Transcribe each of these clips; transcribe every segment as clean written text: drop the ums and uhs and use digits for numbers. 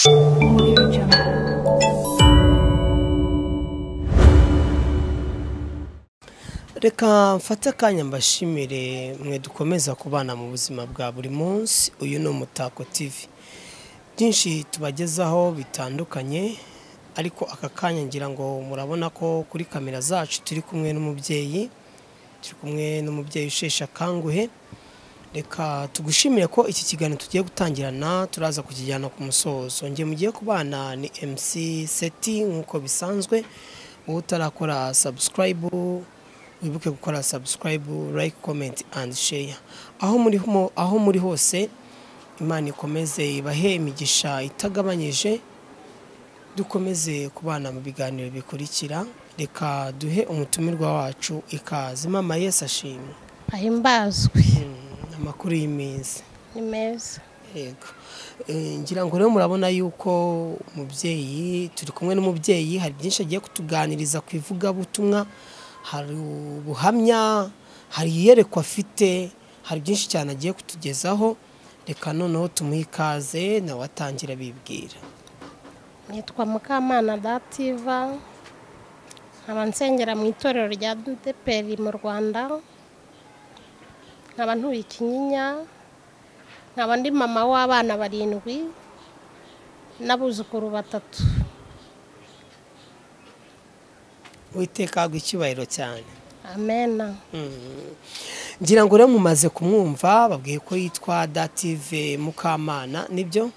Reka mfate akanya mbashimire mwe dukomeza kubana mu buzima bwa buri munsi. Uyu ni Umutako TV, byinshi tubagezaho bitandukanye, ariko aka kanya ngira ngo murabona ko kuri kamera zacu turi kumwe n'umubyeyi usheshe akanguhe. Reka tugushimire ko iki kiganiro tugiye gutangirana turaza kukijyana ku musozo. Ngiye mugiye kubana ni MC Seti nkuko bisanzwe. Wowe utarakora subscribe, wibuke gukora subscribe, like, comment and share. Aho muri hose Imana ikomeze ibahe imigisha itagabanyije, dukomeze kubana mu biganiro bikurikira. Reka duhe umutumirwa wacu ikaze. Mama Yesu ashimwe. Ahimbazwe. Amakuru y'imizi Ni meza. Yego. Ngira ngo rero murabona yuko umubyeyi turi kumwe n'umubyeyi, hari byinshi agiye kutuganiriza ku ivugabutumwa, hari ubuhamya, hari iyerekwa afite, hari byinshi cyane agiye kutugezaho. Reka noneho tumuhe ikaze nawe atangira bibwira. Nitwa Mukamana Dativa, nkaba nsengera mu itorero rya ADUTEYE mu Rwanda, nkaba ntuye Kinyinya, nkaba ndi mama w'abana 7 n'abuzukuru 3. Witeka icyubahiro cyane. Amen. Ngira ngo rero mumaze kumwumva, babwiye ko yitwa Dative Mukamana, nibyo?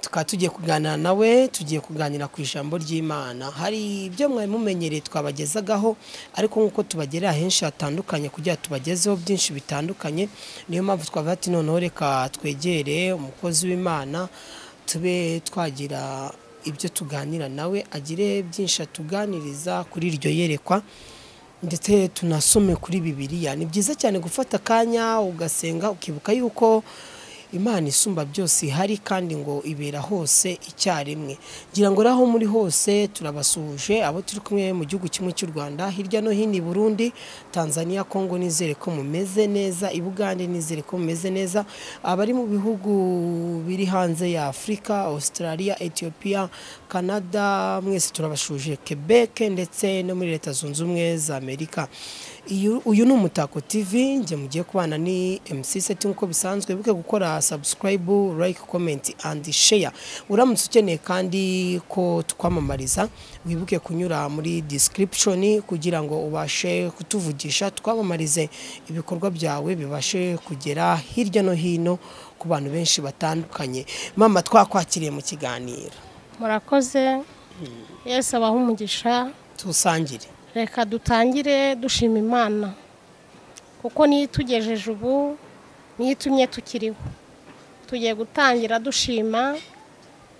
Tukaba tugiye kuganira nawe, tugiye kuganira ku ijambo ry'Imana. Hari ibyo mwari mumenyereye twabagezagaho, ariko nkuko tubagerera henshi hatandukanye kugira tubagezeho byinshi bitandukanye. Niyo mpamvu twavuga ati noneho reka twegere umukozi w'Imana, tube twagira ibyo tuganira nawe, agire byinshi atuganiriza kuri iryo yerekwa, ndetse tunasome kuri Bibiliya. Ni byiza cyane gufata akanya ugasenga, ukibuka yuko Imana isumba byose ihari kandi ngo ibera hose icyarimwe. Ngira ngo aho muri hose turabasuhuje, abo turi kumwe mu gihugu kimwe cy'u Rwanda, hirya no hino, Burundi, Tanzania, Kongo, nizere ko mumeze neza, i Bugande nizere ko mumeze neza, abari mu bihugu biri hanze ya Afrika, Australia, Ethiopia, Canada, mwese turabashuje, Quebec ndetse no muri Leta Zunze Ubumwe za Amerika. Uyu ni Umutako TV, nje mugiye kubana ni MC Seti nkuko bisanzwe. Bibuke gukora subscribe, like, comment and share. Uramutse ukeneye kandi ko twamamariza, wibuke kunyura muri description kugira ngo ubashe kutuvugisha, twamamarize ibikorwa byawe bibashe kugera hirya no hino ku bantu benshi batandukanye. Mama, twakwakiriye mu kiganiro. Murakoze. Yesu abaha umugisha. Tusangire. Reka dutangire dushima Imana, kuko niyo itugejeje ubu, niyo itumye tukiriho. Tugiye gutangira dushima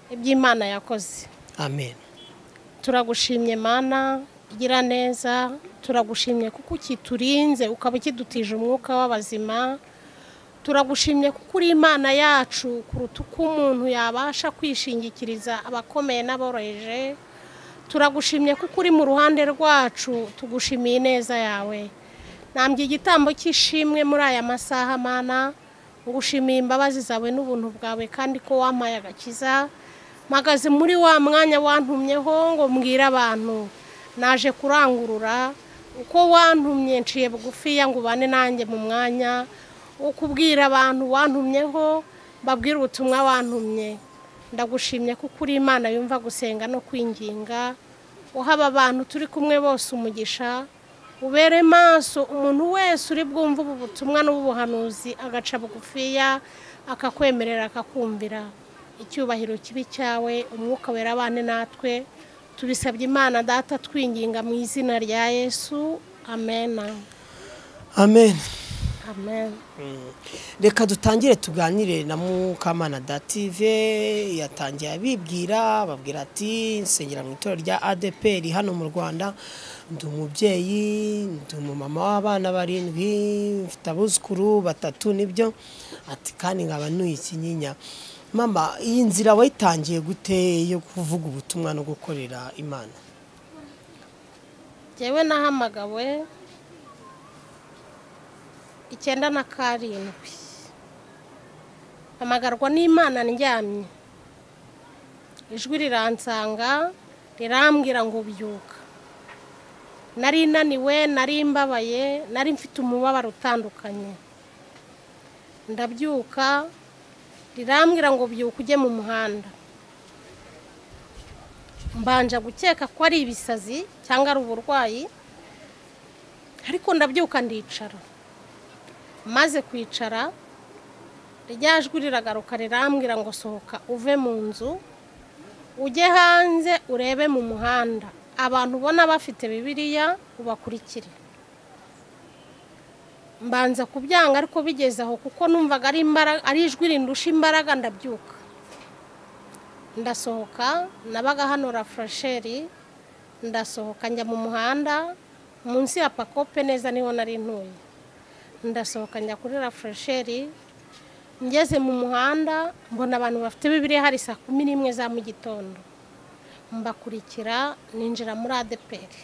iby'Imana yakoze. Amen. Turagushimye Mana igira neza, turagushimye kuko ukiturinze ukaba ukidutije umwuka w'abazima. Turagushimye kuko uri Imana yacu kuruta uko umuntu yabasha kwishingikiriza abakomeye n'aboroheje. Turagushimye kuko uri mu ruhande rwacu, tugushimiye neza yawe. Nambye igitambo cy'ishimwe muri aya masaha Mana, ngushimiye imbabazi zawe n'ubuntu bwawe kandi ko wampaye agakiza. Mpagaze muri wa mwanya wantumyeho ngo mbwira abantu, naje kurangurura uko wantumye, nciye bugufi ngo ubane nanjye mu mwanya ukubwira abantu wantumyeho, babwira ubutumwa wantumye. Ndagushimye kuko uri Imana yumva gusenga no kwinginga. Uhaba abantu turi kumwe bose umugisha, ubere maso umuntu wese uri bwumva ubu butumwa n'ubuhanuzi agaca bugufiya akakwemerera akakumvira. Icyubahiro kibi cyawe, umwuka wera abane natwe, tubisabye Imana Data twinginga mu izina rya Yesu. Amen. Amen. Amen. Reka dutangire tuganire na Mukamana Dative. Yatangiye abibwira, babwira ati nsengera mu itorero rya ADUTEYE hano mu Rwanda, ndi umubyeyi, ndi umumama w'abana 7, mfite abuzukuru 3, nibyo? Ati kandi nkaba ntuye Kinyinya. Mama, iyi nzira wayitangiye gute yo kuvuga ubutumwa no gukorera Imana? Jewe nahamagawe 97, hamagarwa n'Imana ndyamye. ijwi riransanga rirambwira ngo byuka. Nari naniwe, nari mbabaye, nari mfite umubabaro utandukanye. Ndabyuka rirambwira ngo byuka ujye mu muhanda. Mbanja gukeka ko ari ibisazi cyangwa ari uburwayi, ariko ndabyuka ndicara. Maze kwicara rya jwi riragaruka rirambwira ngo sohoka uve mu nzu ujye hanze urebe mu muhanda abantu ubona bafite Bibiliya ubakurikire. Mbanza kubyanga ariko bigeze aho kuko numvaga ari ijwi rindusha imbaraga. Ndabyuka ndasohoka, nabaga hano rafrasheri, ndasohoka njya mu muhanda munsi ya pakope neza niho nari ntuye. Ndasohoka njya kuri rafrasheri, ngeze mu muhanda mbona abantu bafite Bibiliya hari saa 11 za mu gitondo. Mbakurikira ninjira muri ADUTEYE.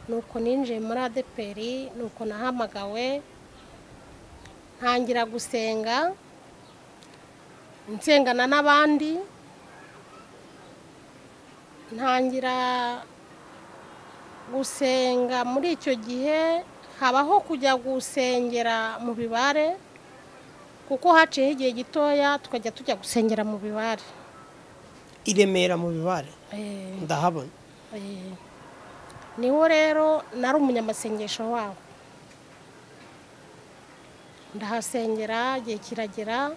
Nuko ninjiye muri ADUTEYE, nuko nahamagawe ntangira gusenga, nsengana n'abandi, ntangira gusenga. Muri icyo gihe habaho kujya gusengera mu bibare, kuko haciyeho igihe gitoya tukajya tujya gusengera mu bibare. I Remera mu bibare ndahabona. Niho rero nari umunyamasengesho waho. Ndahasengera igihe kiragera,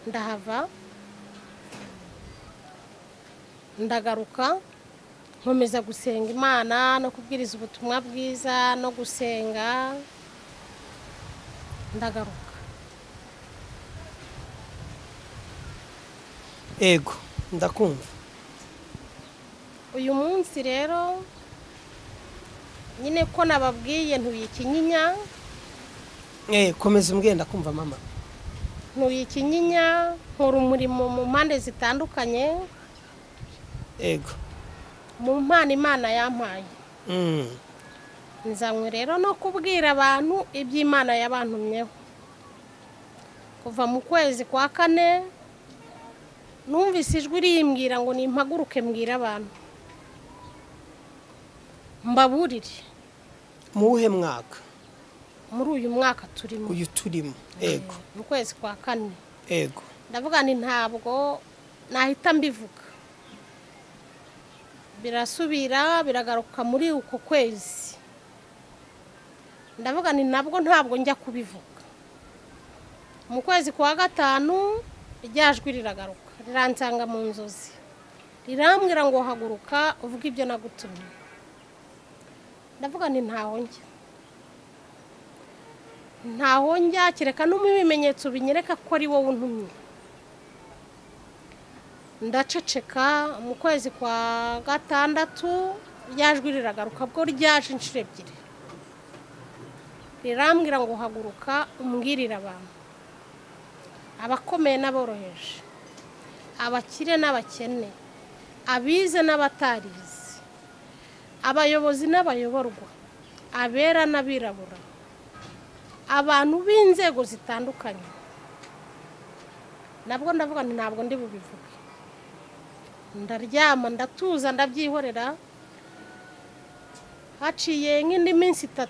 ndahava, ndagaruka nkomeza gusenga Imana no kubwiriza ubutumwa bwiza no gusenga. Ndagaruka. Ego ndakumva. Uyu munsi rero nyine ko nababwiye ntuye Kinyinya. Komeza umbwiye ndakumva mama. Ntuye Kinyinya, nkora umurimo mu mpande zitandukanye. Ego. Mu mpano Imana yampaye. Nzanywe rero no kubwira abantu iby'Imana yabantumyeho. Kuva mu kwezi kwa 4 numvise ijwi rimbwira ngo nimpaguruke mbwira abantu. Mbaburire. Muhe mwaka? Muri uyu mwaka turimo. Uyu turimo. Ego. Mu kwezi kwa 4. Ego. Ndavuga ni ntabwo nahita mbivuga. Birasubira biragaruka muri uko kwezi. Ndavuga ni nabwo ntabwo njya kubivuga. Mu kwezi kwa 5 ryajwi riragaruka, riransanga mu nzozi. Rirambwira ngo haguruka uvuga ibyo nagutumye. Ndavuga ni ntaho njya kereka no mu bimenyetso binyereka ko ari wowe untumye. Ndaceceka. Mu kwezi kwa 6 ryajwi riragaruka, bwo ryaje inshuro 2. Rirambwira ngo haguruka umbwirire abantu, abakomeye n'aboroheje, abakire n'abakene, abize n'abatarize, abayobozi n'abayoborwa, abera n'abirabura, abantu b'inzego zitandukanye. Nabwo ndavuga ni ntabwo ndi bubivuge. Ndaryama ndatuza ndabyihorera. Haciye nk'indi minsi 3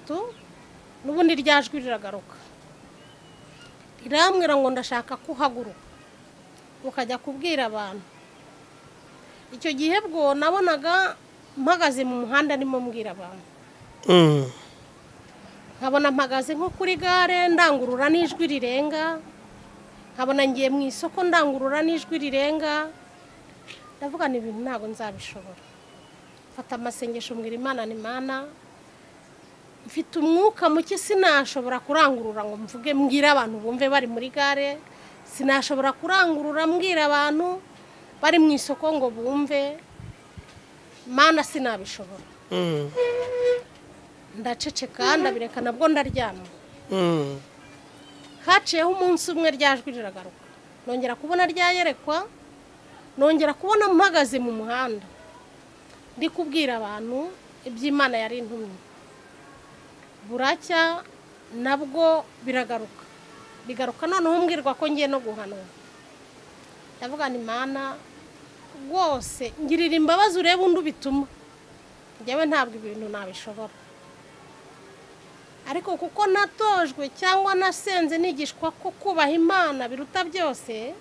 n'ubundi ryajwi riragaruka. Rirambwira ngo ndashaka kuhaguruka ukajya kubwira abantu. Icyo gihe bwo nabonaga mpagaze mu muhanda ndimo mbwira abantu. Nkabona mpagaze nko kuri gare ndangurura n'ijwi rirenga. Nkabona ngiye mu isoko ndangurura n'ijwi rirenga. Ndavuga ni ibintu ntabwo nzabishobora. Fata amasengesho mbwira Imana ni Mana, mfite umwuka muke sinashobora kurangurura ngo mvuge mbwira abantu bumve bari muri gare. Sinashobora kurangurura mbwira abantu bari mu isoko ngo bumve. Mana sinabishobora. Ndaceceka ndabireka nabwo ndaryama. Haciyeho umunsi umwe ryajwi riragaruka. Nongera kubona ryayerekwa. Nongera kubona mpagaze mu muhanda ndi kubwira abantu iby'Imana yari intumye. Buracya nabwo biragaruka. Bigaruka noneho mbwirwa ko ngiye no guhanwa. Ndavuga ni Mana rwose ngirira imbabazi urebe undi ubituma njyewe ntabwo ibintu nabishobora ariko kuko natojwe cyangwa nasenze nigishwa ko kubaha Imana biruta byose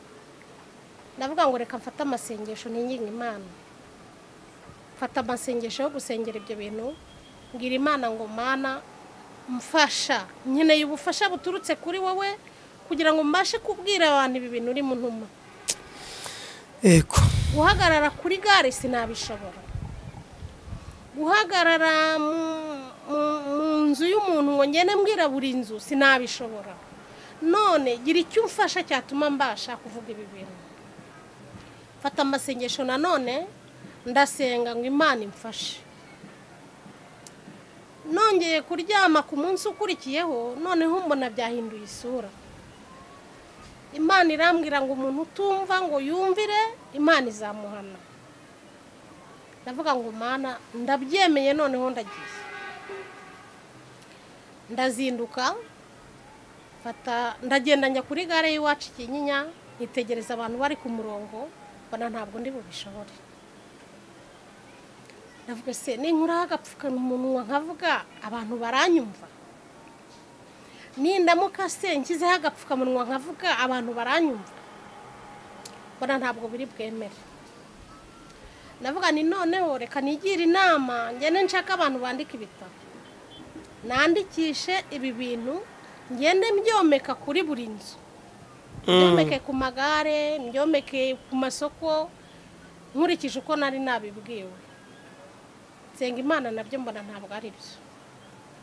ndavuga ngo reka mfate amasengesho ntinginge Imana mfata amasengesho yo gusengera ibyo bintu ngira Imana ngo Mana mfasha nkeneye ubufasha buturutse kuri wowe kugira ngo mbashe kubwira abantu ibi bintu uri mu ntuma yego guhagarara kuri gare sinabishobora guhagarara mu nzu y'umuntu ngo ngene mbwira buri nzu sinabishobora none gira icyo umfasha cyatuma mbasha kuvuga ibi bintu fata amasengesho nanone ndasenga ngo Imana imfashe nongeye kuryama ku munsi ukurikiyeho noneho mbona byahinduye isura Imana irambwira ngo umuntu utumva ngo yumvire Imana izamuhana ndavuga ngo Mana ndabyemeye noneho ndagiye ndazinduka ndagenda njya kuri gare y'iwacu Kinyinya nitegereza abantu bari ku murongo mbona ntabwo ndi bubishobore ndavuga se ninkura agapfukamunwa nkavuga abantu baranyumva nindamuka se nshyizeho agapfukamunwa nkavuga abantu baranyumva mbona ntabwo biri bwemere ndavuga ni noneho reka nigire inama ngende nshaka abantu bandika ibitabo nandikishe ibi bintu ngende mbyomeka kuri buri nzu mbyomeke ku magare mbyomeke ku masoko nkurikije uko nari nabibwiwe senga Imana nabyo mbona ntabwo ari byo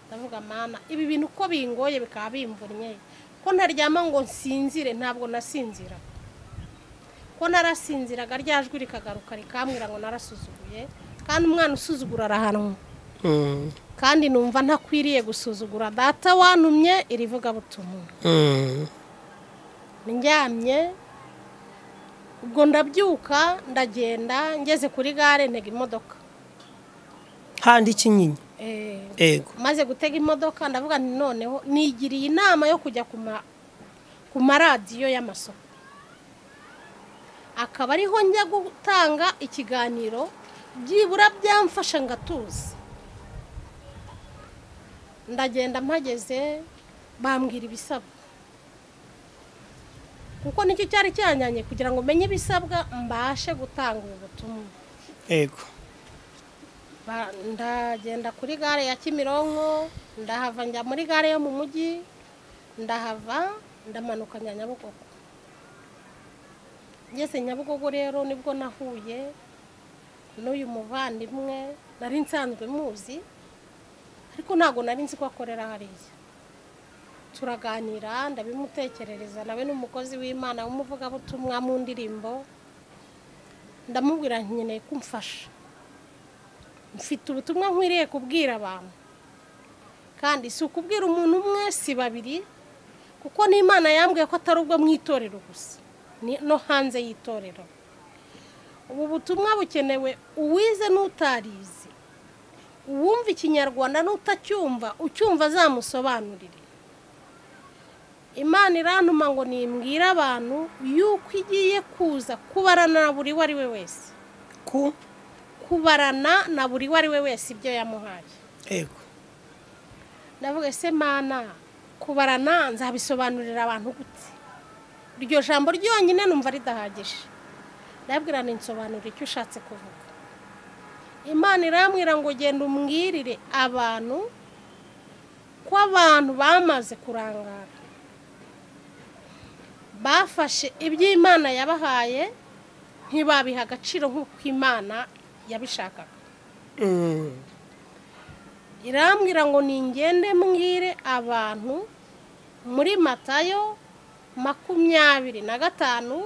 ndavuga Mana ibi bintu uko bingoye bikaba bimvunye ko ntaryama ngo nsinzire ntabwo nasinzira ko narasinziraga ryajwi rikagaruka rikambwira ngo narasuzuguye kandi umwana usuzugura arahanwa kandi numva ntakwiriye gusuzugura data wantumye irivuga butumwa njyamye ubwo ndabyuka ndagenda ngeze kuri gare ntega imodoka handi Kinyinya yego maze gutega imodoka ndavuga nti noneho nigiriye inama yo kujya ku maradiyo y'amasoko akaba ariho njya gutanga ikiganiro byibura byamfasha ngatuza ndagenda mpageze bambwira ibisabwa kuko nicyo cyari cyanyanye kugira ngo menye ibisabwa mbashe gutanga ubu butumwa yego ndagenda kuri gare ya Kimironko ndahava njya muri gare yo mu mujyi ndahava ndamanuka Nyabugogo ngeze Nyabugogo rero nibwo nahuye n'uyu muvandimwe nari nsanzwe muzi ariko ntago nari nzi ko akorera hariya turaganira ndabimutekerereza nawe n'umukozi w'Imana w'umuvugabutumwa mu ndirimbo ndamubwira nkeneye kumfasha mfite ubutumwa nkwiriye kubwira abantu kandi si ukubwira umuntu umwe si babiri kuko n'Imana yambwiye ko atari ubwo mu itorero gusa no hanze y'itorero ubu butumwa bukenewe uwize n'utarize uwumva ikinyarwanda n'utacyumva ucyumva azamusobanurire Imana irantuma ngo nimbwire abantu yuko igiye kuza kubarana na buri wari we wese kubarana na buri wari we wese ibyo yamuhaye yego ndavuga se Mana kubarana nzabisobanurira abantu gute iryo jambo ryonyine numva ridahagije ndabwira ninsobanurira icyo ushatse kuvuga Imana irambwira ngo genda umbwirire abantu ko abantu bamaze kurangara bafashe iby'Imana yabahaye ntibabiha agaciro nk'uko Imana yabishakaga irambwira ngo ningende mbwire abantu muri Matayo 25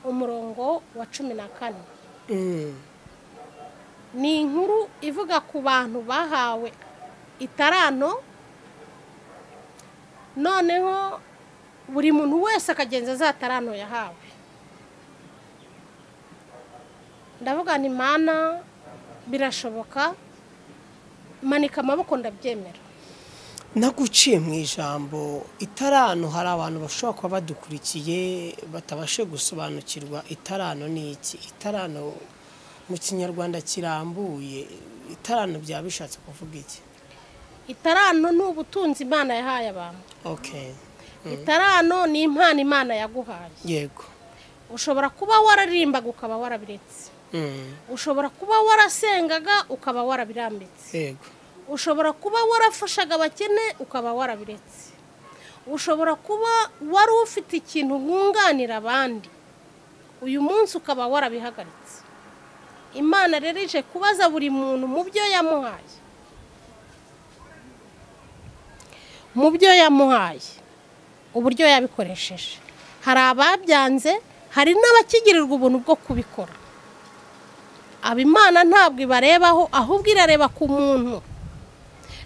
umurongo wa 14 ni inkuru ivuga ku bantu bahawe itaranto noneho buri muntu wese akagenza za taranto yahawe ndavuga ni Mana birashoboka manika amaboko ndabyemera naguciye mu ijambo itarano. Hari abantu bashobora kuba badukurikiye batabashe gusobanukirwa itarano ni iki. Itarano mu kinyarwanda kirambuye, itarano byaba bishatse kuvuga iki? Itarano ni ubutunzi Imana yahaye abantu. Okay. Itarano ni impano Imana yaguhaye. Yego. Ushobora kuba wararimbaga ukaba warabiretse. Ushobora kuba warasengaga ukaba warabirambitse. Yego. Ushobora kuba warafashaga abakene ukaba warabiretse. Ushobora kuba wari ufite ikintu wunganira abandi, uyu munsi ukaba warabihagaritse. Imana rero ije kubaza buri muntu mu byo yamuhaye, uburyo yabikoresheje. Hari ababyanze, hari n'abakigirirwa ubuntu bwo kubikora. Imana ntabwo ibarebaho, ahubwo irareba ku muntu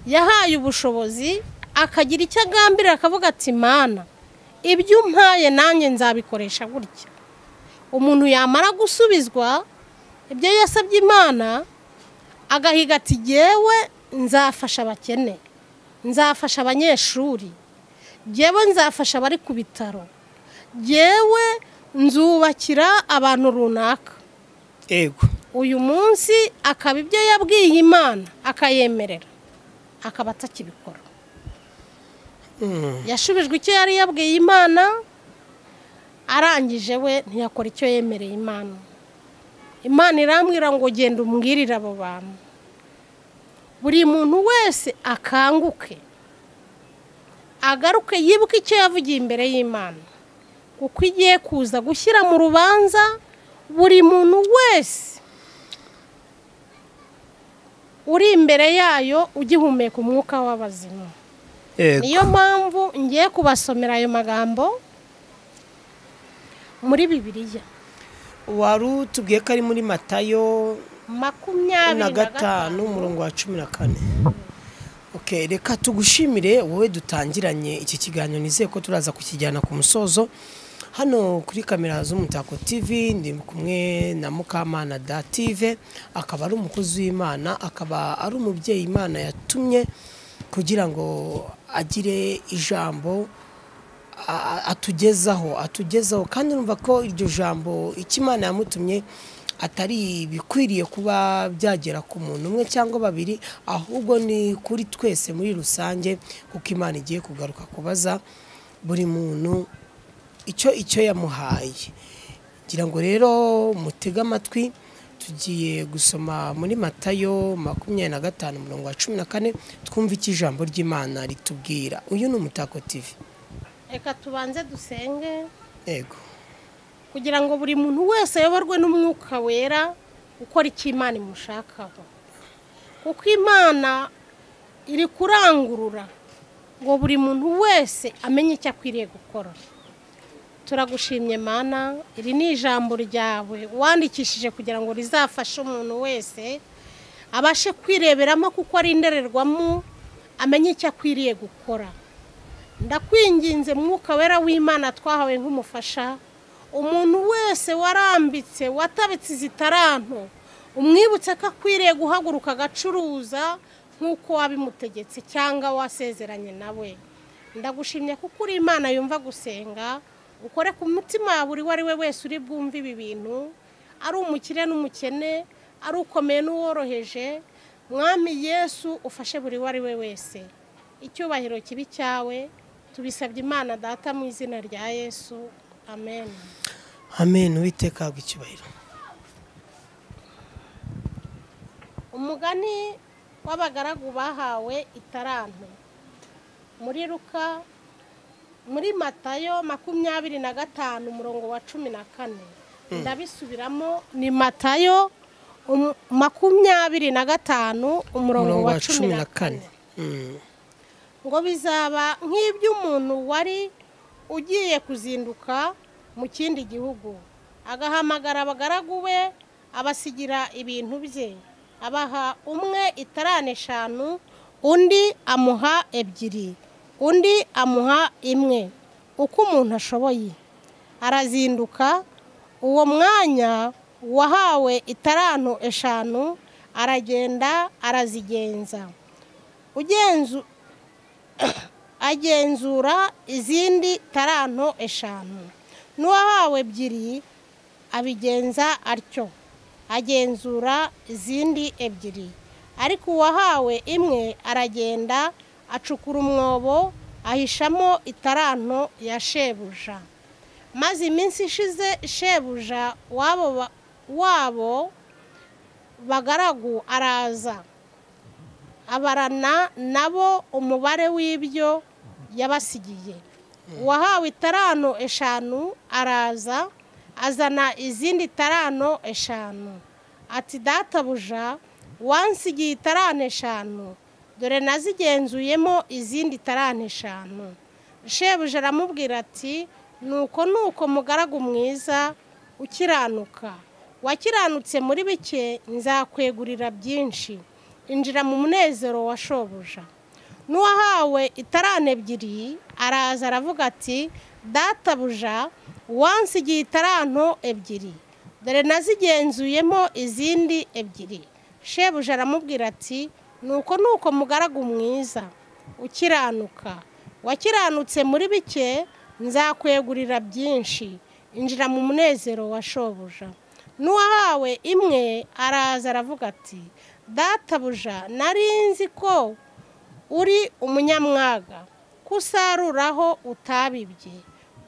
yahaye ubushobozi, akagira icyo agambirira akavuga ati Mana, ibyo umpaye nanjye nzabikoresha gutya. Umuntu yamara gusubizwa ibyo yasabye Imana, agahiga ati jyewe nzafasha abakene, nzafasha abanyeshuri, jyewe nzafasha abari ku bitaro, jyewe nzubakira abantu runaka. Yego. Uyu munsi akaba ibyo yabwiye Imana akayemerera, akaba atakibikora. Yashubijwe icyo yari yabwiye Imana, arangije we ntiyakora icyo yemereye Imana. Imana irambwira ngo genda umbwirire abo bantu. Buri muntu wese akanguke, agaruke yibuke icyo yavugiye imbere y'Imana, kuko igiye kuza gushyira mu rubanza buri muntu wese uri imbere yayo ugihumeka umwuka w'abazima. Niyo mpamvu ngiye kubasomera ayo magambo muri Bibiliya. Wari tubwiye ko ari muri Matayo 25 umurongo wa 14. Okay, reka tugushimire wowe dutangiranye iki kiganiro. Nizeye ko turaza kukijyana ku musozo. Hano kuri kamera z'Umutako TV ndi kumwe na Mukamana TV, akaba ari umukozi w'Imana, akaba ari umubyeyi Imana yatumye kugira ngo agire ijambo atugezaho kandi numva ko iryo jambo Imana yamutumye atari bikwiriye kuba byagera ku muntu umwe cyangwa babiri, ahubwo ni kuri twese muri rusange, kuko Imana igiye kugaruka kubaza buri muntu icyo yamuhaye. Ngira ngo rero mutega amatwi, tugiye gusoma muri Matayo 25 umurongo wa 14, twumva iki ijambo ry'Imana ritubwira. Uyu ni Umutako TV. Reka tubanze dusenge. Yego. Kugira ngo buri muntu wese ayoborwe n'umwuka wera ukora icyo Imana imushakaho, kuko Imana iri kurangurura ngo buri muntu wese amenye icyo akwiriye gukora. Turagushimye Mana, iri ni ijambo ryawe wandikishije kugira ngo rizafashe umuntu wese abashe kwireberamo, kuko ari indererwamo, amenye icyo akwiriye gukora. Ndakwinginze mwuka wera w'Imana twahawe nk'umufasha, umuntu wese warambitse watabitse izitaranto, umwibutse ko akwiriye guhaguruka agacuruza nk'uko wabimutegetse cyangwa wasezeranye nawe. Ndagushimye kuko uri Imana yumva gusenga, ukore ku mutima wa buri wari we wese uri bwumve ibi bintu, ari umukire n'umukene, ari ukomeye n'uworoheje. Mwami Yesu, ufashe buri wari we wese. Icyubahiro kibi cyawe tubisabye Imana Data mu izina rya Yesu, amen. Amen. Uwiteka icyubahiro. Umugani w'abagaragu bahawe itaranto muri Luka, muri Matayo 25 umurongo wa 14. Ndabisubiramo, ni Matayo 25 umurongo wa 14. Ngo bizaba nk'iby'umuntu wari ugiye kuzinduka mu kindi gihugu, agahamagara abagaragu be abasigira ibintu bye, abaha umwe 5, undi amuha 2, undi amuha 1, uko umuntu ashoboye. Arazinduka, uwo mwanya wahawe 5 aragenda arazigenza. agenzura izindi taranto 5, n'uwahawe 2 abigenza atyo, agenzura izindi 2, ariko uwahawe 1 aragenda acukura umwobo ahishamo itaranto ya shebuja. Maze iminsi ishize shebuja wabo bagaragu araza abarana nabo umubare w'ibyo yabasigiye. Uwahawe itaranto 5 araza azana izindi taranto 5, ati databuja wansigiye itaranto 5, dore nazigenzuyemo izindi taranto 5. Shebuja aramubwira ati nuko mugaragu mwiza ukiranuka, wakiranutse muri bike nzakwegurira byinshi, injira mu munezero wa shobuja. N'uwahawe itaranto 2 araza aravuga ati databuja wansigiye itaranto 2, dore nazigenzuyemo izindi 2. Shebuja aramubwira ati nuko mugaragu mwiza ukiranuka, wakiranutse muri bike nzakwegurira byinshi, injira mu munezero wa shobuja. N'uwahawe 1 araza aravuga ati databuja narinzi ko uri umunyamwaga, kusaruraho utabibye,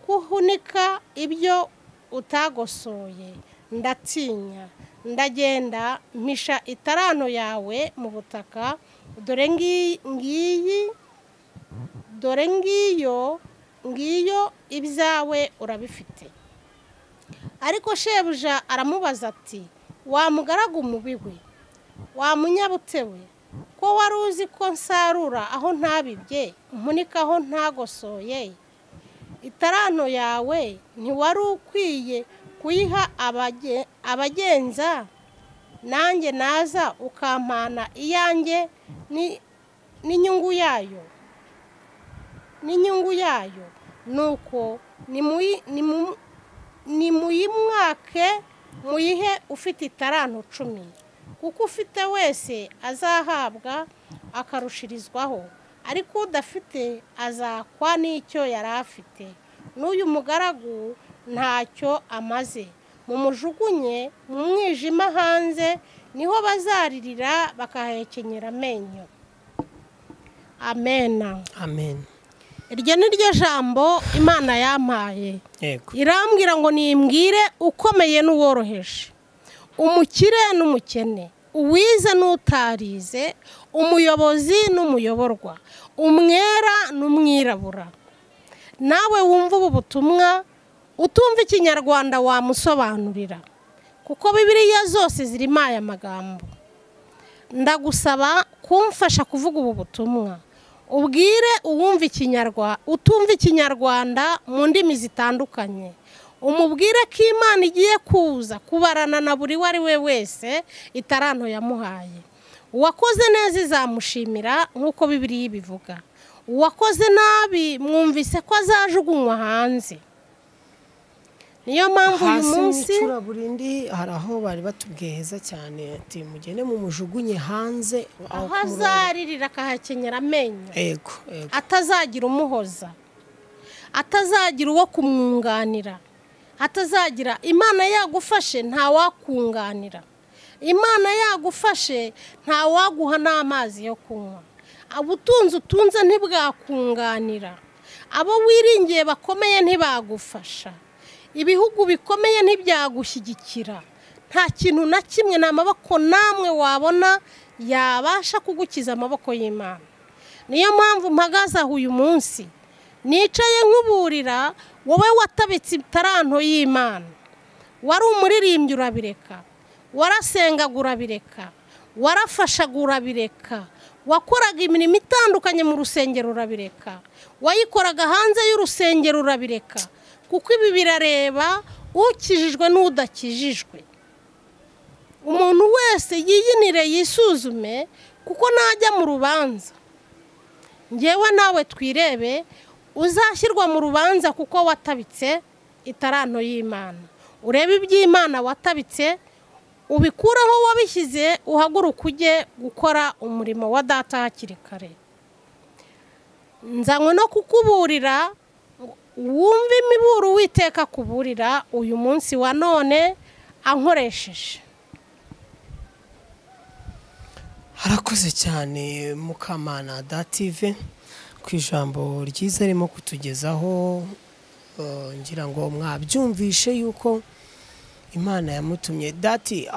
kuhunika ibyo utagosoye, ndatinya, ndagenda mpisha itaranto yawe mu butaka, dore ngiyo ibyawe urabifite. Ariko shebuja aramubaza ati wa mugaragu mubi we, wa munyabute we, ko wari uzi ko nsarura aho ntabibye, mpunika aho ntagosoye, itaranto yawe ntiwari ukwiye kuyiha abagenza, nanjye naza ukampana iyanjye n'inyungu yayo, nuko nimuyimwake muyihe ufite itaranto 10, kuko ufite wese azahabwa akarushirizwaho, ariko udafite azakwa n'icyo yari afite. N'uyu mugaragu ntacyo amaze, mumujugunye mu mwijima hanze, niho bazaririra bakahekenyera amenyo. Amen. Amen. Iryo ni ryo jambo Imana yampaye. Irambwira ngo nimbwire ukomeye n'uworoheje, umukire n'umukene, uwize n'utarize, umuyobozi n'umuyoborwa, umwera n'umwirabura. Nawe wumva ubu butumwa utumva ikinyarwanda wamusobanurira, kuko Bibiliya zose zirimo aya magambo. Ndagusaba kumfasha kuvuga ubu butumwa, ubwire uwumva utumva ikinyarwanda mu ndimi zitandukanye, umubwire ko Imana igiye kuza kubarana na buri wari we wese itaranto yamuhaye. Uwakoze neza izamushimira nk'uko Bibiliya ibivuga, uwakoze nabi mwumvise ko azajugunywa hanze. Niyo mpamvu uyu munsi burindi hari aho bari batubwiye heza cyane ati mugende mu mujugunye hanze, aho azaririra akahakenyera amenyo, atazagira umuhoza, atazagira uwo kumwunganira, atazagira. Imana yagufashe nta wakunganira, Imana yagufashe nta waguha n'amazi yo kunywa, ubutunzi utunze ntibwakunganira, abo wiringiye bakomeye ntibagufasha, ibihugu bikomeye ntibyagushyigikira, nta kintu na kimwe n'amaboko namwe wabona yabasha kugukiza amaboko y'Imana. Niyo mpamvu mpagaze aho uyu munsi nicaye nkuburira wowe watabitse itaranto y'Imana, wari umuririmbyi urabireka, warasengaga urabireka, warafashaga urabireka, wakoraga imirimo itandukanye mu rusengero urabireka, wayikoraga hanze y'urusengero urabireka, kuko ibi birareba ukijijwe n'udakijijwe. Umuntu wese yiyinire yisuzume, kuko najya mu rubanza ngewe nawe twirebe, uzashyirwa mu rubanza kuko watabitse itaranto y'Imana. Urebe iby'Imana watabitse, ubikuraho wabishyize, uhaguruka ujye gukora umurimo wa data hakiri kare. nzanywe no kukuburira wumve imiburo Uwiteka kuburira uyu munsi wa none ankoresheje. harakoze cyane Mukamana dative ku ijambo ryiza arimo kutugezaho. Ngira ngo mwabyumvishe yuko Imana yamutumye. Dati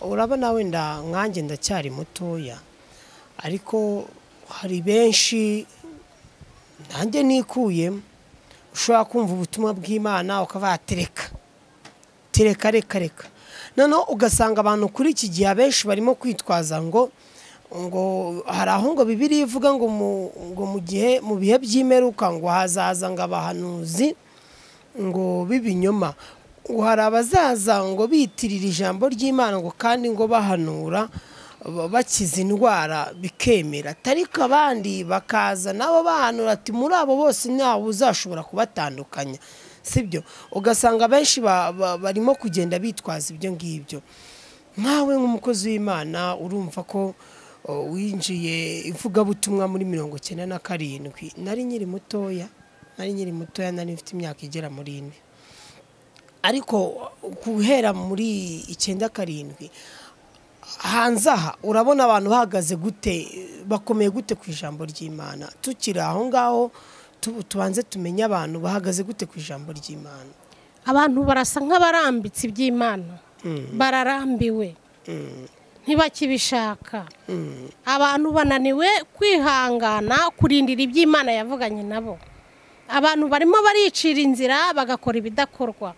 urabona wenda nkanjye ndacyari mutoya, ariko hari benshi nanjye nikuyemo ushobora kumva ubutumwa bw'Imana ukabatereka reka noneho ugasanga abantu kuri iki gihe abenshi barimo kwitwaza ngo hari aho ngo Bibiliya ivuga ngo mu bihe by'imperuka ngo hazaza ngo abahanuzi ngo b'ibinyoma, ngo hari abazaza ngo bitirira ijambo ry'Imana ngo kandi ngo bahanura bakiza indwara bikemera, ariko abandi bakaza nabo bahanura ati muri abo bose ntawe uzashobora kubatandukanya, sibyo? Ugasanga benshi barimo kugenda bitwaza ibyo ngibyo. Nkawe nk'umukozi w'Imana urumva ko winjiye ivugabutumwa muri 97. nari nkiri mutoya nari mfite imyaka igera muri 4, ariko guhera muri 97 hanze aha urabona abantu bahagaze gute, bakomeye gute ku ijambo ry'Imana. Tukiri aho ngaho tubanze tumenye abantu bahagaze gute ku ijambo ry'Imana. Abantu barasa nk'abarambitse iby'Imana, bararambiwe, ntibakibishaka. Abantu bananiwe kwihangana kurindira iby'Imana yavuganye nabo. Abantu barimo baricira inzira bagakora ibidakorwa.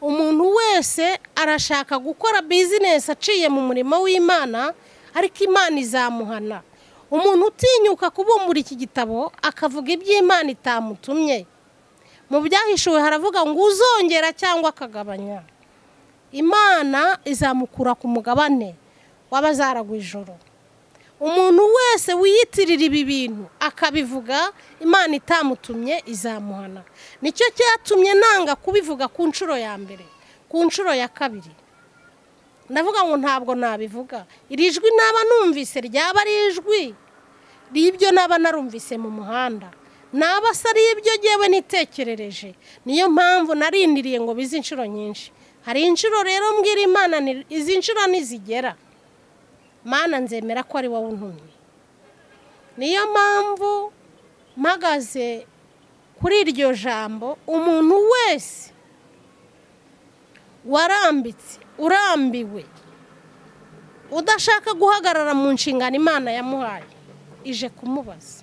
Umuntu wese arashaka gukora business aciye mu murimo w'Imana, ariko Imana izamuhana. Umuntu utinyuka kubumbura iki gitabo akavuga iby'Imana itamutumye, mu byahishuwe haravuga ngo uzongera cyangwa akagabanya, Imana izamukura ku mugabane w'abazaragwa ijoro. Umuntu wese wiyitirira ibi bintu akabivuga Imana itamutumye izamuhana. Nicyo cyatumye nanga kubivuga ku nshuro ya mbere, ku nshuro ya kabiri ndavuga ngo ntabwo nabivuga. Iri jwi naba numvise ryaba ari ijwi ribyo naba narumvise mu muhanda, naba sari ibyo jewe nitekerereje. Niyo mpamvu narindiriye ngo bizi inshuro nyinshi. Hari inshuro rero mbwira Imana izi nshuro nizigera Mana nzemera ko ari wowe untumye. Niyo mpamvu mpagaze kuri iryo jambo. Umuntu wese warambitse, urambiwe, udashaka guhagarara mu nshingano Imana yamuhaye, ije kumubaza.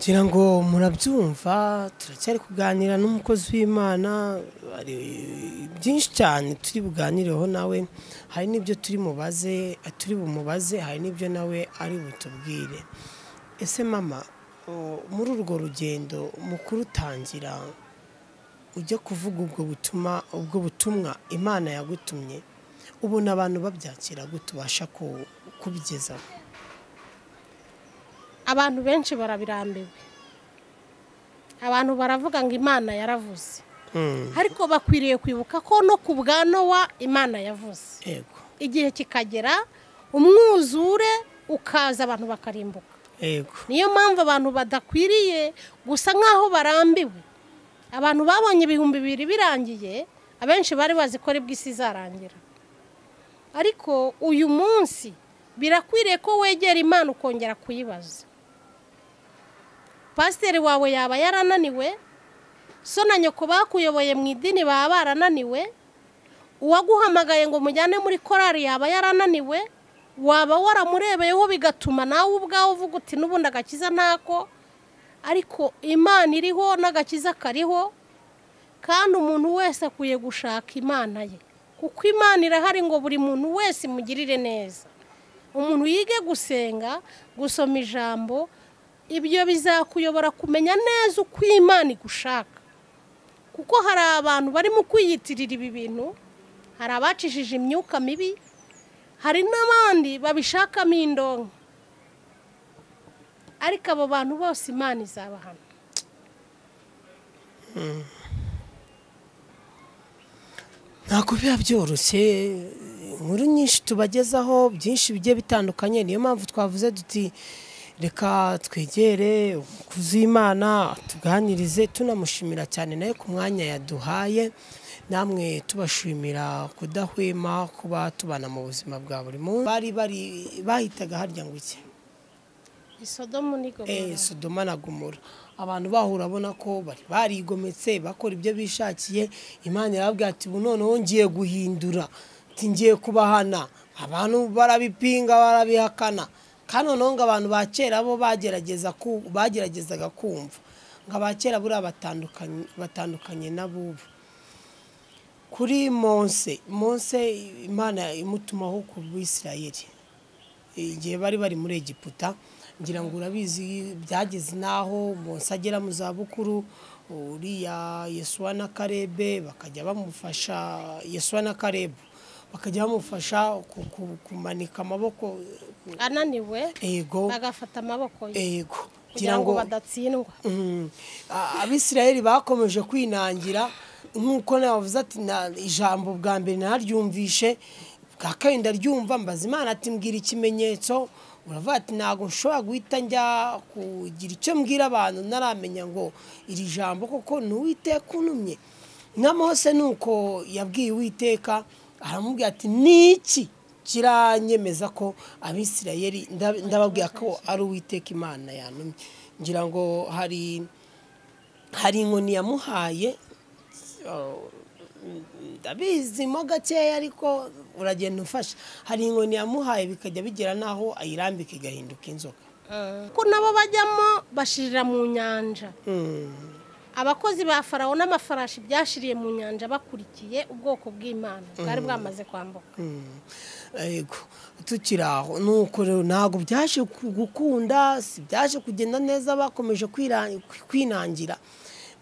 Ngira ngo murabyumva, turacyari kuganira n'umukozi w'Imana. Ari byinshi cyane turi buganireho nawe, hari n'ibyo turi bumubaze, hari n'ibyo nawe ari butubwire. Ese mama, muri urwo rugendo mukuru utangira ujya kuvuga ubwo butumwa Imana yagutumye, ubona abantu babyakira gutubasha kubigezaho? Abantu benshi barabirambiwe. Abantu baravuga ngo Imana yaravuze, ariko bakwiriye kwibuka ko no ku bwa Nowa Imana yavuze. Yego. Igihe kikagera umwuzure ukaza abantu bakarimbuka. Yego. Niyo mpamvu abantu badakwiriye gusa nkaho barambiwe. Abantu babonye 2000 birangiye, abenshi bari bazi ko ari bw'isi izarangira. Ariko uyu munsi birakwiriye ko wegera Imana ukongera kuyibaza. Pasiteri wawe yaba yarananiwe, so na nyoko bakuyoboye mu idini baba barananiwe, uwaguhamagaye ngo mujyane muri korari yaba yarananiwe, waba waramurebeyeho bigatuma nawe ubwawe uvuga uti n'ubundi agakiza ntako, ariko Imana iriho n'agakiza kariho, kandi umuntu wese akwiye gushaka Imana ye, kuko Imana irahari ngo buri muntu wese imugirire neza. Umuntu yige gusenga, gusoma ijambo, ibyo bizakuyobora kumenya neza uko Imana igushaka. Kuko hari abantu barimo kwiyitirira ibi bintu, hari abacishije imyuka mibi, hari n'abandi babishakamo indonke, ariko abo bantu bose Imana izabahana. Ntabwo biba byoroshye inkuru nyinshi tubagezaho byinshi bigiye bitandukanye. Niyo mpamvu twavuze duti reka twegere kuzimana tuganirize, tunamushimira cyane naye ku mwanya yaduhaye. Namwe tubashimira kudahwema kuba tubana mu buzima bwa buri munsi. Bari bahitaga harya ngo iki? Sodomu ni Gomora. Sodoma na Gomora. Abantu bahura abona ko bari barigometse bakora ibyo bishakiye. Imana yarababwira ati ubu noneho ngiye guhindura, ati ngiye kubahana. Abantu barabipinga barabihakana. Kandi noneho ngo abantu ba kera bo bageragezaga kumva, ngo abakera buri batandukanye n'abubu. Kuri Mose Imana imutumaho ku Bisirayeli igihe bari muri Egiputa. Ngira ngo urabizi byageze naho Mose agera mu zabukuru, uriya Yesuwa na Karebe bakajya bamufasha, Yesuwa na Karebe bakajya bamufasha kumanika amaboko ananiwe, bagafata amaboko kugira ngo badatsindwa. Abisirayeli bakomeje kwinangira, nkuko navuze ati ijambo bwa mbere naryumvishe, bwa kabiri ndaryumva, mbaza Imana ati mbwira ikimenyetso. Uravuga ati ntago nshobora guhita njya kugira icyo mbwira abantu naramenya ngo iri jambo koko ni Uwiteka untumye. Na Mose nuko yabwiye Uwiteka, aramubwira ati niki kiranyemeza ko Abisirayeli ndababwira ko ari Uwiteka Imana yantumye. Ngira ngo hari inkoni yamuhaye, ndabizi mo gakeya ariko uragenda ufasha. Hari inkoni yamuhaye bikajya bigera naho ayirambika igahinduka inzoka. Ko nabo bajyamo bashirira mu nyanja. Abakozi ba Farawo n'amafarashi byashiriye mu nyanja bakurikiye ubwoko bw'Imana bwari bwamaze kwambuka. Yego, tukiraho nuko rero ntago byaje gukunda, si byaje kugenda neza, bakomeje kwinangira.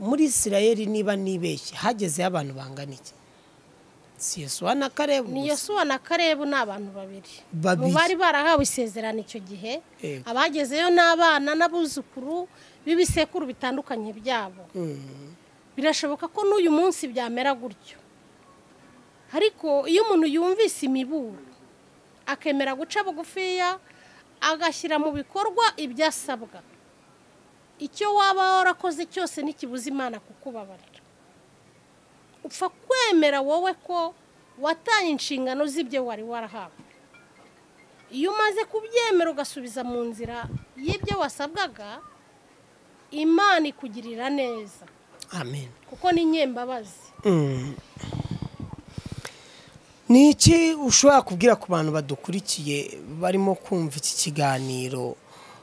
Muri Isirayeli niba nibeshye hageze abantu bangana iki? Si Yesuwa na Karebe. Ni Yesuwa na Karebe n'abantu babiri. Mu bari barahawe isezerano icyo gihe, abagezeyo n'abana n'abuzukuru b'ibisekuru bitandukanye byabo. Birashoboka ko n'uyu munsi byamera gutyo. Ariko iyo umuntu yumvise imiburo akemera guca bugufiya, agashyira mu bikorwa ibyo asabwa, icyo waba warakoze cyose ntikibuza Imana kukubabarira. Upfa kwemera wowe ko wataye inshingano z'ibyo wari warahawe. Iyo umaze kubyemera ugasubiza mu nzira y'ibyo wasabwaga, Imana ikugirira neza. Amen. Kuko ni nyembabazi. Niki ushobora kubwira ku bantu badukurikiye barimo kumva iki kiganiro?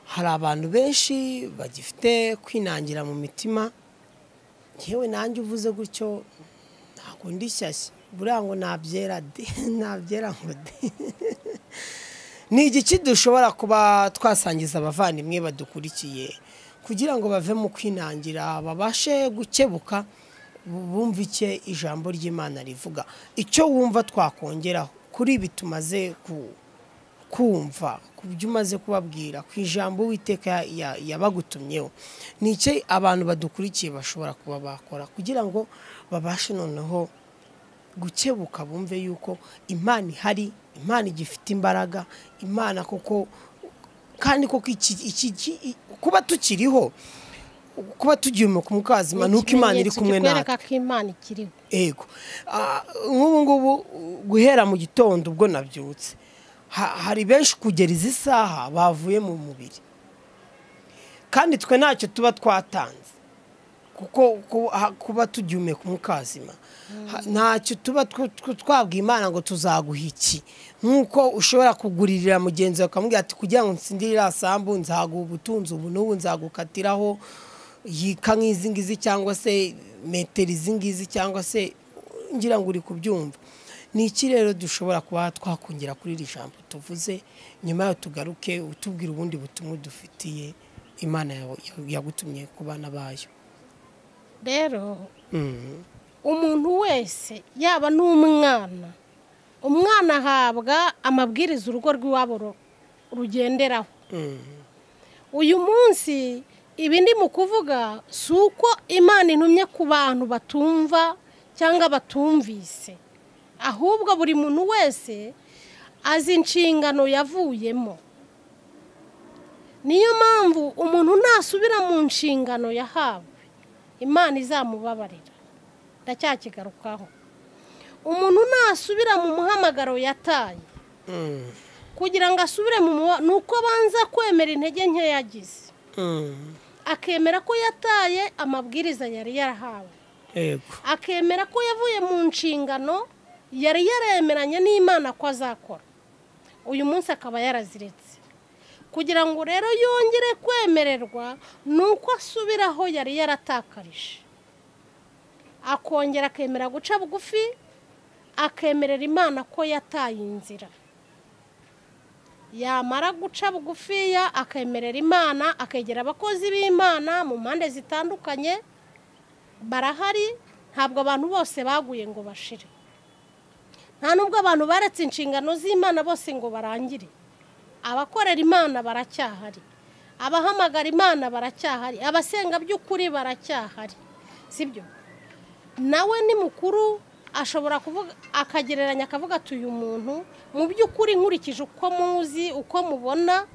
Hari abantu benshi bagifite kwinangira mu mitima. Yewe nanjye uvuze gutyo ntabwo ndishyashya, buriya ngo nabyera ngo de. Ni igiki dushobora kuba twasangiza abavandimwe badukurikiye kugira ngo bave mu kwinangira, babashe gukebuka, bumve icyo ijambo ry'Imana rivuga, icyo wumva twakongeraho kuri ibi tumaze kumva, ku byo umaze kubabwira, ku ijambo Uwiteka yabagutumyeho? Ni iki abantu badukurikiye bashobora kuba bakora kugira ngo babashe noneho gukebuka, bumve yuko Imana ihari, Imana igifite imbaraga, Imana koko, kandi koko kuba tukiriho, kuba tugiye mu mukazima nuko Imana iri kumwe natwe. Yego, nk'ubu ngubu guhera mu gitondo ubwo nabyutse, hari benshi kugera izi saha bavuye mu mubiri, kandi twe ntacyo tuba twatanze, kuko kuba tugiye ku mukazima ntacyo tuba twabwiye Imana ngo tuzaguha iki. Nk'uko ushobora kugurira mugenzi wawe ukamubwira ati kugira ngo nsindire irasambu nzaguha ubutunzi ubu n'ubu, nzagukatiraho yika nk'izi ngizi cyangwa se metero izi ngizi, cyangwa se ngira ngo uri kubyumva. Ni iki rero dushobora kuba twakongera kuri iri jambo tuvuze? Nyuma yo tugaruke utubwira ubundi butumwa dufitiye Imana yagutumye ku bana bayo. Rero umuntu wese yaba n'umwana, umwana ahabwa amabwiriza urugo rw'iwabo rugenderaho. Uyu munsi ibi ndi mu kuvuga si uko Imana intumye ku bantu batumva cyangwa batumvise, ahubwo buri muntu wese azi inshingano yavuyemo. Niyo mpamvu umuntu nasubira mu nshingano yahawe Imana izamubabarira. Ndacyakigarukaho. Umuntu nasubira mu muhamagaro yataye kugira ngo asubire nuko banza kwemera intege nke yagize, akemera ko yataye amabwiriza yari yarahawe, akemera ko yavuye mu nshingano yari yaremeranye n'Imana ko azakora, uyu munsi akaba yaraziretse. Kugira ngo rero yongere kwemererwa nuko asubiraho yari yaratakarije, akongera akemera guca bugufi, akemerera Imana ko yataye inzira. Yamara guca bugufiya akemerera Imana, akegera abakozi b'Imana mu mpande zitandukanye. Barahari, ntabwo abantu bose baguye ngo bashire, nta nubwo abantu baretse inshingano z'Imana bose ngo barangire. Abakorera Imana baracyahari, abahamagara Imana baracyahari, abasenga by'ukuri baracyahari, sibyo? Nawe ni mukuru ashobora kuvuga akagereranya akavuga ati uyu muntu mu by'ukuri nkurikije uko muzi, uko mubona,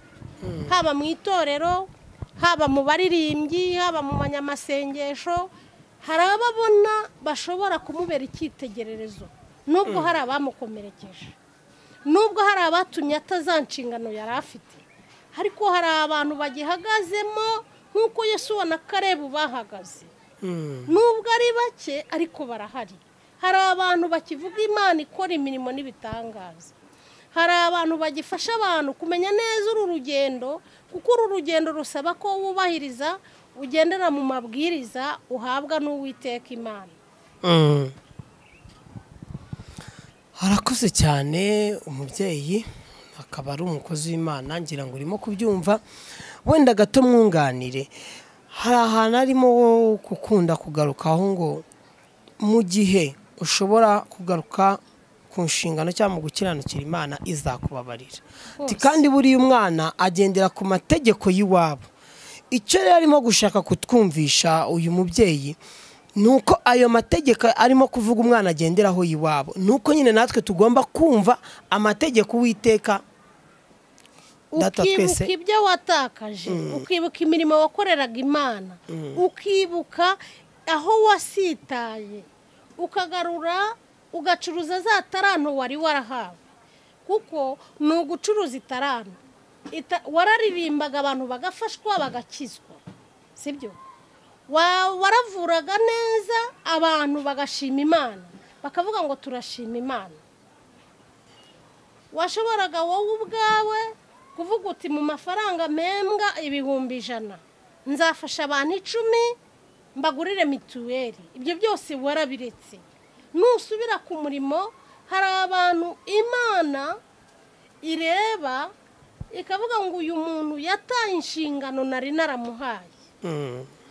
haba mu itorero, haba mu baririmbyi, haba mu banyamasengesho, hari ababona bashobora kumubera icyitegererezo, nubwo hari abamukomerekeje, nubwo hari abatumye atazanshingano yari afite, ariko hari abantu bagihagazemo nk'uko Yesu na Karebu bahagaze. Nubwo ari bake ariko barahari. Hari abantu bakivuga Imana ikora imirimo n'ibitangaza. Hari abantu bagifasha abantu kumenya neza uru rugendo, kuko uru rugendo rusaba ko wubahiriza, ugendera mu mabwiriza uhabwa n'Uwiteka Imana. Harakoze cyane umubyeyi, akaba ari umukozi w'Imana, ngira ngo urimo kubyumva. Wenda gato mwunganire, hari ahantu arimo gukunda kugarukaho ngo mu gihe ushobora kugaruka ku nshingano cyangwa mu gukiranukira Imana izakubabarira. Kandi buriya umwana agendera ku mategeko y'iwabo. Icyo rero arimo gushaka kutwumvisha uyu mubyeyi nuko ayo mategeko arimo kuvuga umwana agenderaho y'iwabo, nuko nyine natwe tugomba kumva amategeko Uwiteka data twese. Ukibuka ibyo watakaje, ukibuka imirimo wakoreraga Imana, ukibuka aho wasitaye, ukagarura ugacuruza za taranto wari warahawe, kuko ni ugucuruza itaranto. Wararirimbaga abantu bagafashwa bagakizwa, sibyo? Waravuraga neza abantu bagashima Imana, bakavuga ngo turashima Imana. Washoboraga wowe ubwawe kuvuga uti mu mafaranga membwa 100,000 nzafasha abantu 10 mbagurire mituweli. Ibyo byose warabiretse. Nusubira ku murimo, hari abantu Imana ireba ikavuga ngo uyu muntu yataye inshingano nari naramuhaye,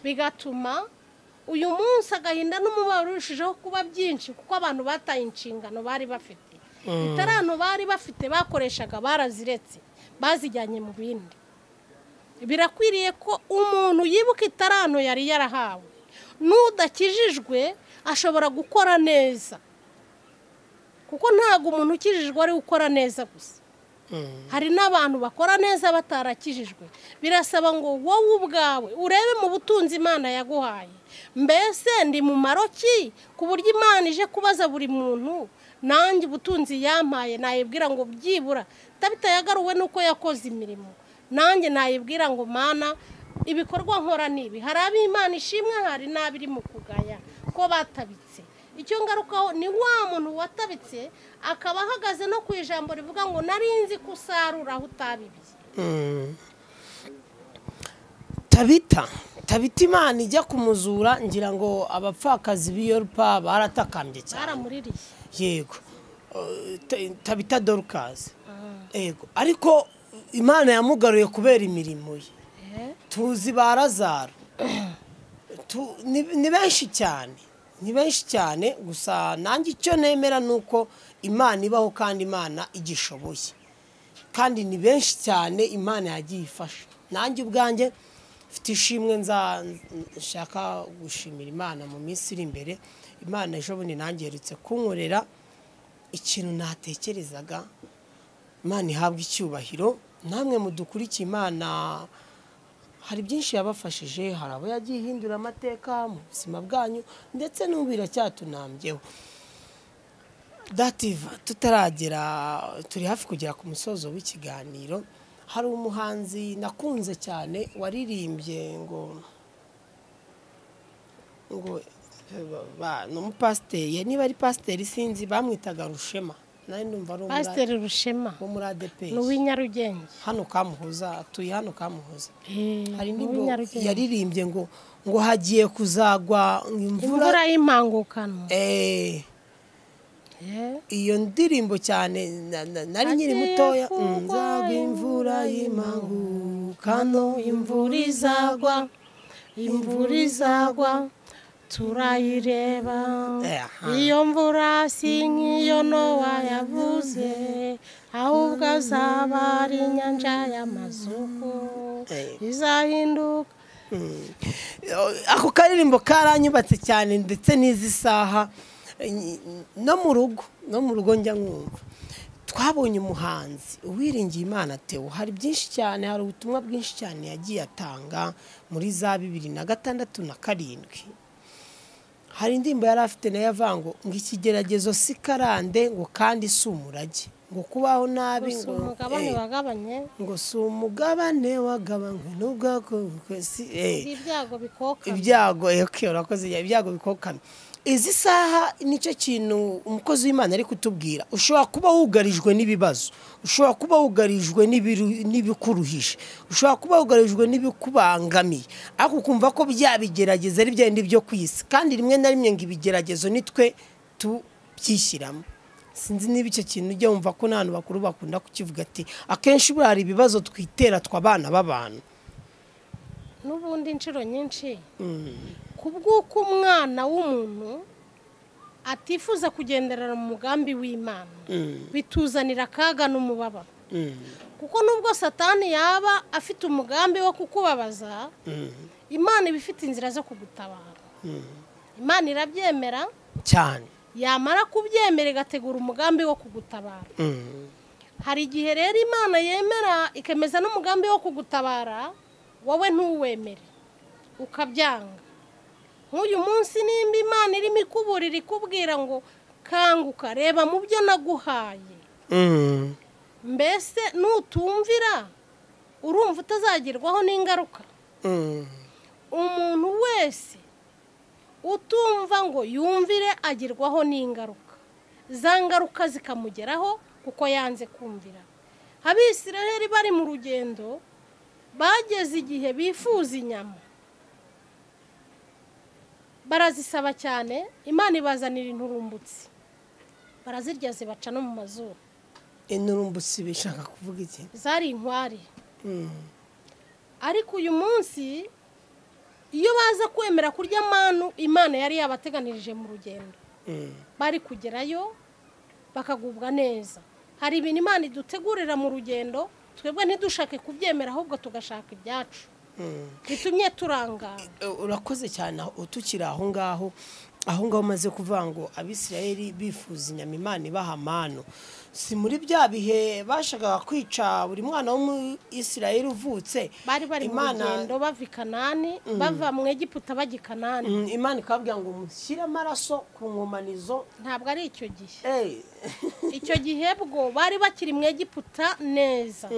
bigatuma uyu munsi agahinda n'umubabaro urushijeho kuba byinshi, kuko abantu bataye inshingano bari bafite. Itaranto bari bafite bakoreshaga baraziretse, bazijyanye mu bindi. Birakwiriye ko umuntu yibuka itaranto yari yarahawe. N'udakijijwe ashobora gukora neza, kuko ntago umuntu ukijijwe ari gukora neza gusa. Hari n'abantu bakora neza batarakijijwe. Birasaba ngo wowe ubwawe urebe mu butunzi Imana yaguhaye, mbese ndi mu maroki ku buryo Imana ije kubaza buri muntu, nanjye ubutunzi yampaye nayibwira ngo byibura tabitayagaruwe nuko yakoze imirimo, nanjye nayibwira ngo Mana ibikorwa nkora nibi. Hari ab'Imana ishimwe, hari n'abiri mu kugaya ko batabitse. Icyo ngarukaho ni wa muntu watabitse akaba ahagaze no ku ijambo rivuga ngo narinzi kusarura aho utabibye. Tabita Imana ijya kumuzura, ngira ngo abapfakazi b'iyorupa baratakambye cyane, baramuririye. Yego, Tabita Dorcas. Yego, ariko Imana yamugaruye kubera imirimo ye. Tuzi barazara, ni benshi cyane, ni benshi cyane. Gusa nanjye icyo nemera nuko Imana ibaho kandi Imana igishoboye, kandi ni benshi cyane Imana yagiye ifasha. Nanjye ubwanjye mfite ishimwe nshaka gushimira Imana mu minsi iri imbere. Imana ejo bundi nanjye yerutse kunkorera ikintu natekerezaga, Imana ihabwa icyubahiro, namwe mudukurikiye, Imana hari byinshi yabafashije, hari abo yagiye ihindura amateka mu buzima bwanyu, ndetse n'ubu iracyatunambyeho. Dativa, tutaragera, turi hafi kugera ku musozo w'ikiganiro. Hari umuhanzi nakunze cyane waririmbye ngo n'umupasiteri, niba ari pasiteri sinzi, bamwitaga Rushema. Nari ndumva ari Pasiteri Rushema wo muri ADP. n'uw'inyarugenge. Hano Kamuhoza, atuye hano Kamuhoza. Hari indirimbo n'uw'inyarugenge. yaririmbye ngo hagiye kuzagwa imvura y'impangukano. Iyo ndirimbo cyane nari nyiri mutoya, nzagwa imvura y'impangukano, imvura izagwa turayireba, iyo mvura si nk'iyo Nowa yavuze, ahubwo azaba ari inyanja y'amazuku izahinduka. Ako karirimbo karanyubatse cyane, ndetse n'izi saha no mu rugo njya nkumva. Twabonye umuhanzi uwiringiye Imana Theo, hari byinshi cyane, hari ubutumwa bwinshi cyane yagiye atanga muri za 2006 na 2007. Hari indirimbo yari afite nayo avango ngo ikigeragezo si karande, ngo kandi si umurage, ngo kubaho nabi, ngo umugabane wagabanye, ngo si umugabane wagabanywe n'ubwako si ibyago bikoka, urakoze, ibyago bikoka. Izi saha nicyo kintu umukozi w'Imana ari kutubwira. Ushobora kuba wugarijwe n'ibibazo, ushobora kuba wugarijwe n'ibikuruhishe, ushobora kuba wugarijwe n'ibikubangamiye, ariko ukumva ko byabigerageza ari byindi byo kwisi, kandi rimwe na rimwe ngo ibigeragezo nitwe tubyishyiramo. Sinzi niba icyo kintu ujya wumva ko n'abantu bakuru bakunda kukivuga ati akenshi buri hari ibibazo twitera tw'abana b'abantu. N'ubundi inshuro nyinshi kubw'uko umwana w'umuntu atifuza kugenderera mu mugambi w'Imana, bituzanira akaga n'umubabaro. Kuko nubwo Satani yaba afite umugambi wo kukubabaza, Imana iba ifite inzira zo kugutabara. Imana irabyemera cyane, yamara kubyemera igategura umugambi wo kugutabara. Hari igihe rero Imana yemera ikemeza n'umugambi wo kugutabara, wowe ntuwemere ukabyanga. Nk'uyu munsi nimba Imana irimo ikuburira ikubwira ngo kanguka, reba mu byo naguhaye, mbese nutumvira urumva utazagerwaho n'ingaruka. Umuntu wese utumva ngo yumvire agerwaho n'ingaruka, za ngaruka zikamugeraho kuko yanze kumvira. Abisiraheli bari mu rugendo bageze igihe bifuza inyama, barazisaba cyane, Imana ibazanira inturumbutsi, barazirya zibaca no mu mazuru. Inturumbutsi bishaka kuvuga iki? Zari inkwari. Ariko uyu munsi iyo baza kwemera kurya manu Imana yari yabateganirije mu rugendo, bari kugerayo bakagubwa neza. Hari ibintu Imana idutegurira mu rugendo, twebwe ntidushake kubyemera, ahubwo tugashaka ibyacu, bitumye turangara. Urakoze cyane utukira aho ngaho umaze kuvuga ngo Abisiraheli bifuza inyama, Imana ibaha manu. Si muri bya bihe bashakaga kwica buri mwana wo mu Isiraheli uvutse, bari mu rugendo bava i Kanani, bava mu Egiputa bajya i Kanani. Imana ikababwira ngo mushyire amaraso ku nkomanizo. Ntabwo ari icyo gihe. Icyo gihe bwo bari bakiri mu Egiputa neza,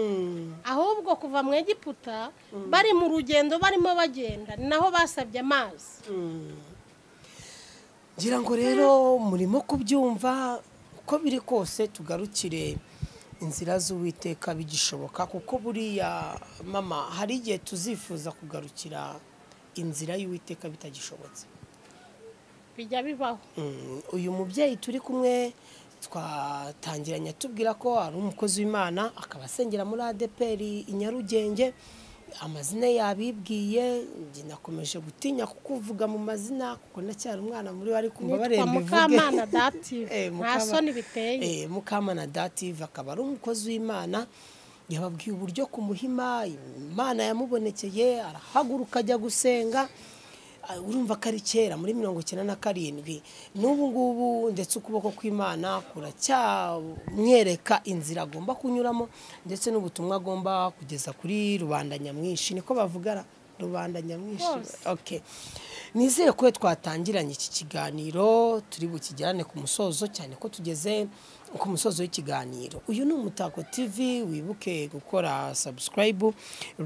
ahubwo kuva mu Egiputa bari mu rugendo barimo bagenda, naho basabye amazi. Ngira ngo rero murimo kubyumva, uko biri kose tugarukire inzira z'Uwiteka bigishoboka, kuko buriya mama hari igihe tuzifuza kugarukira inzira y'Uwiteka bitagishobotse. Bijya bibaho. Uyu mubyeyi turi kumwe twatangiranye tubwira ko ari umukozi w'Imana, akaba asengera muri ADP Inyarugenge. Amazina yabibwiye, nakomeje gutinya kukuvuga mu mazina kuko ndacyari umwana muri we, ariko mba baremba ivuge. Mukamana Dative, nta soni biteye. Mukamana Dative akaba ari umukozi w'Imana, yababwiye uburyo ku Muhima Imana yamubonekeye, arahaguruka ajya gusenga, urumva ko ari kera muri 1997 n'ubu ngubu ndetse ukuboko kw'Imana kuracyamwereka inzira agomba kunyuramo ndetse n'ubutumwa agomba kugeza kuri rubanda nyamwinshi niko bavugara rubanda nyamwinshi. Okay, nizeye ko twatangiranye iki kiganiro turi bukijyane ku musozo cyane ko tugeze ku musozo w'ikiganiro. Uyu ni Umutako TV, wibuke gukora subscribe,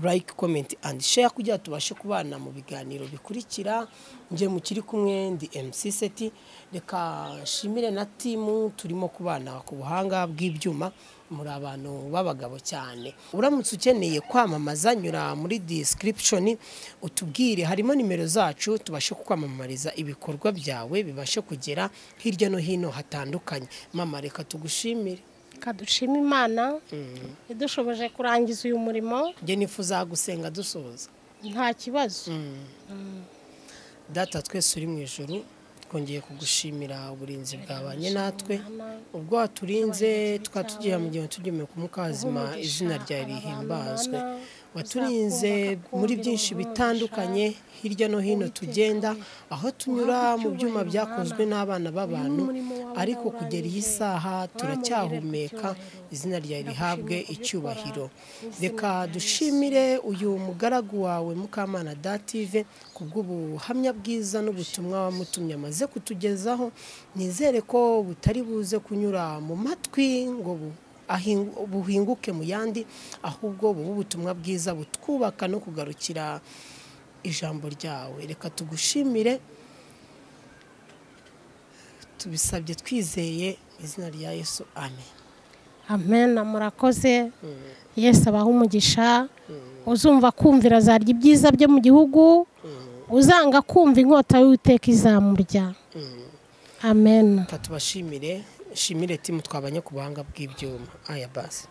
like, comment and share kugira tubashe kubana mu biganiro bikurikira. Nje mukiri kumwe ndi MC Seti, reka shimire na timu turimo kubana ku buhanga bw'ibyuma, muri abantu babagabo cyane. Uramutse ukeneye kwamamaza nyura muri description utubwire, harimo nimero zacu tubashe kwamamariza ibikorwa byawe bibashe kugera hirya no hino hatandukanye. Mama reka tugushimire. Kadushima Imana idushoboje kurangiza uyu murimo. Nge nifuza gusenga dusoza. Nta kibazo. Data twese uri mu ijuru, twongeye kugushimira uburinzi bwabanye natwe, ubwo waturinze twatugiye mu gihe tugiye ku mukazima, izina rya rihimbazwe. Waturinze muri byinshi bitandukanye hirya no hino tugenda, aho tunyura mu byuma byakozwe n'abana b'abantu, ariko kugera iyi saha turacyahumeka, izina rya rihabwe icyubahiro. Reka dushimire uyu mugaragu wawe Mukamana Dative kubw'ubuhamya bwiza n'ubutumwa wamutumye amaze kutugezaho. Nizere ko butari buze kunyura mu matwi ngo buhinguke mu yandi, ahubwo bubu ubutumwa bwiza butwubaka no kugarukira ijambo ryawe. Reka tugushimire, tubisabye twizeye izina rya Yesu, amen. Amen. Murakoze. Yesu abaha umugisha. Uzumva kumvira zarya ibyiza byo mu gihugu, uzanga kumva inkota y'Uwiteka izamurya. Amen. Tubashimire, shimire timu twabanye ku buhanga bw'ibyuma. Aya basi.